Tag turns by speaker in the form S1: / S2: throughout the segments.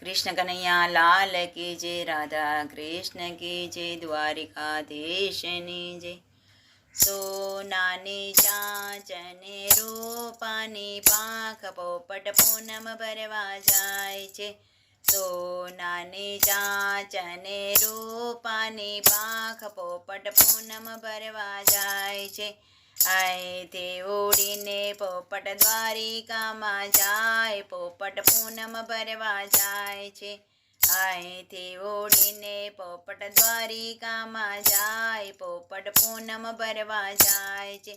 S1: कृष्ण कन्हैया लाल की जय। राधा कृष्ण की जय। द्वारिकाधीशनी जय। सोनानी चांचने रूपानी पाख पोपट पूनम भरवा जाय छे। सोनानी चांचने रूपानी पाख पोपट पूनम भरवा जाय छे। અહીંથી ઉડીને પોપટ દ્વારિકામાં જાય, પોપટ પૂનમ ભરવા જાય છે. અહીંથી ઉડીને પોપટ દ્વારિકામાં જાય, પોપટ પૂનમ ભરવા જાય છે.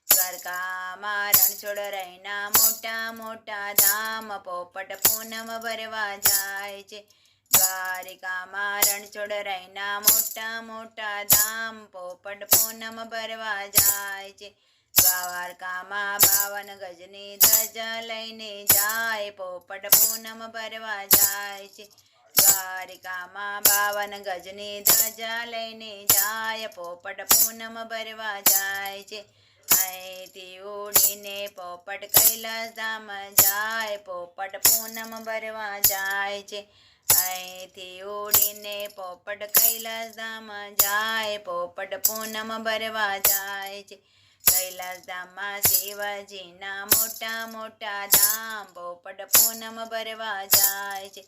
S1: દ્વારકામાં રણછોડ રૈના મોટા મોટા ધામ, પોપટ પૂનમ ભરવા જાય છે. દ્વારિકામાં રણછોડ રૈના મોટા મોટા ધામ, પોપટ પૂનમ ભરવા જાય છે. દ્વારકામાં 52 ગજની ધજા લઈને જાય, પોપટ પૂનમ ભરવા જાય છે. દ્વારિકામાં 52 ગજની ધજા લઈને જાય, પોપટ પૂનમ ભરવા જાય છે. અહીંથી ઉડીને પોપટ કૈલાસ ધામ જાય, પોપટ પૂનમ ભરવા જાય છે. અહીંથી ઉડીને પોપટ કૈલાસ ધામ જાય, પોપટ પૂનમ ભરવા જાય છે. કૈલાસ ધામમાં શિવજીના મોટા મોટા ધામ, પોપટ પૂનમ ભરવા જાય છે.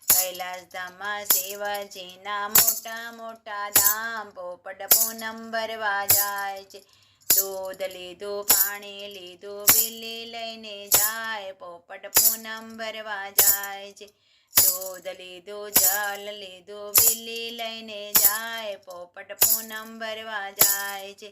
S1: કૈલાસ ધામમાં શિવજીના મોટા મોટા ધામ, પોપટ પૂનમ ભરવા જાય છે. દૂધ લીધું, પાણી લીધું, બીલી લઈને જાય, પોપટ પૂનમ ભરવા જાય છે. દૂધ લીધું, જલ લીધું, બીલી લઈને જાય, પોપટ પૂનમ ભરવા જાય છે.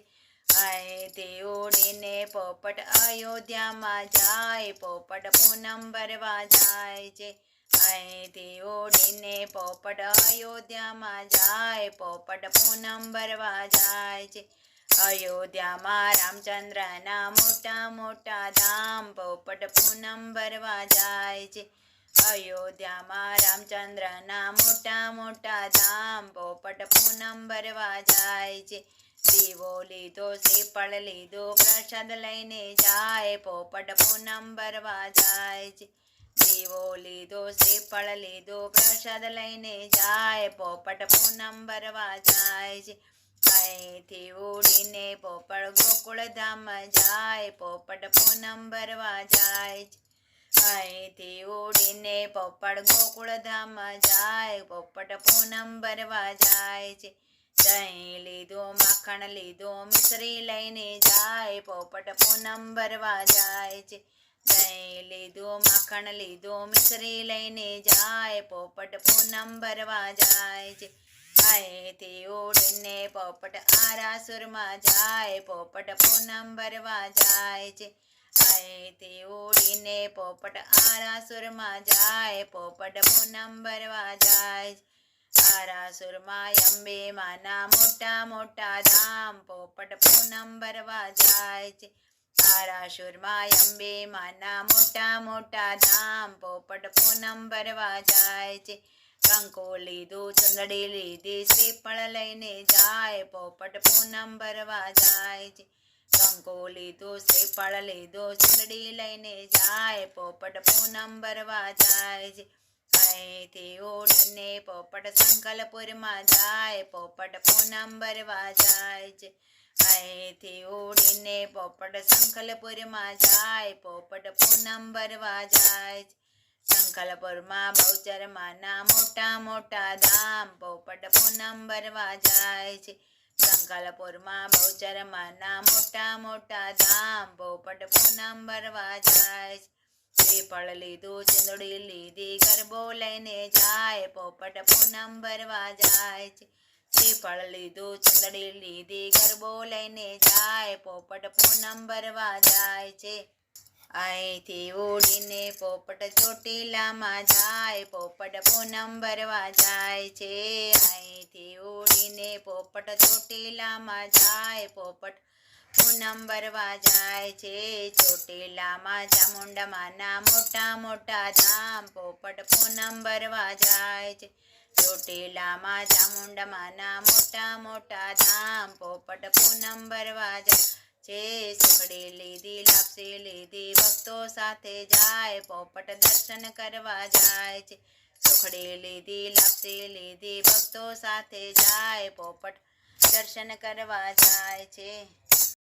S1: અહીંથી ઉડીને પોપટ અયોધ્યામાં જાય, પોપટ પૂનમ ભરવા જાય છે. અહીંથી ઉડીને પોપટ અયોધ્યામાં જાય, પોપટ પૂનમ ભરવા જાય છે. અયોધ્યામાં રામચંદ્રના મોટા મોટા ધામ, પોપટ પૂનમ ભરવા જાય છે. અયોધ્યામાં રામચંદ્રના મોટા મોટા ધામ, પોપટ પૂનમ ભરવા જાય છે. દીવો લીધો, શ્રીફળ લીધો, પ્રસાદ લઈને જાય, પોપટ પૂનમ ભરવા જાય છે. દીવો લીધો, શ્રીફળ લીધો, પ્રસાદ લઈને જાય, પોપટ પૂનમ ભરવા જાય છે. અહીંથી ઉડીને પોપટ ગોકુળધામ જાય, પોપટ પૂનમ ભરવા જાય છે. અહીંથી ઉડીને પોપટ ગોકુળધામ જાય, પોપટ પૂનમ ભરવા જાય છે. દહીં લીધું, માખણ લીધું, મિશ્રી લઈને જાય, પોપટ પૂનમ ભરવા જાય છે. દહીં લીધું, માખણ લીધું, મિશ્રી લઈને જાય, પોપટ પૂનમ ભરવા જાય છે. અહીંથી ઉડીને પોપટ આરાસુરમાં જાય, પોપટ પૂનમ ભરવા જાય છે. અહીંથી ઉડીને પોપટ આરાસુરમાં જાય, પોપટ પૂનમ ભરવા જાય છે. આરાસુરમાં અંબે માના મોટા મોટા ધામ, પોપટ પૂનમ ભરવા જાય છે. આરાસુરમાં અંબે માના મોટા મોટા ધામ, પોપટ પૂનમ ભરવા જાય છે. કંકુ લીધું, ચુંદડી લીધી, શ્રીફળ લઈને જાય, પોપટ પૂનમ ભરવા જાય છે. કંકુ લીધું, શ્રીફળ લીધું, ચુંદડી લઈને જાય, પોપટ પૂનમ ભરવા જાય છે. અહીંથી ઉડીને પોપટ સંકલપુરમાં જાય, પોપટ પૂનમ ભરવા જાય છે. અહીંથી ઉડીને પોપટ સંકલપુરમાં જાય, પોપટ પૂનમ ભરવા જાય છે. સંકલપુરમાં બહુચર માના મોટા મોટા ધામ, પોપટ પૂનમ ભરવા જાય છે. સંકલપુરમાં બહુચર માના મોટા મોટા ધામ, પોપટ પૂનમ ભરવા જાય છે. શ્રીફળ લીધું, ચૂંદડી લીધી, ગરબો લઈને જાય, પોપટ પૂનમ ભરવા જાય છે. શ્રીફળ લીધું, ચૂંદડી લીધી, ગરબો લઈને જાય, પોપટ પૂનમ ભરવા જાય છે. અહીંથી ઉડીને પોપટ ચોટીલામાં જાય, પોપટ પૂનમ ભરવા જાય છે. અહીંથી ઉડીને પોપટ ચોટીલામાં જાય, પોપટ પૂનમ ભરવા જાય છે. ચોટીલામાં ચામુંડામાના મોટા મોટા ધામ, પોપટ પૂનમ ભરવા જાય છે. ચોટીલામાં ચામુંડામાના મોટા મોટા ધામ, પોપટ પૂનમ ભરવા જાય છે. સુખડી લીધી, લાપસી લીધી, ભક્તો સાથે જાય, પોપટ દર્શન કરવા જાય છે. સુખડી લીધી લાપસી લીધી ભક્તો સાથે જાય પોપટ દર્શન કરવા જાય છે.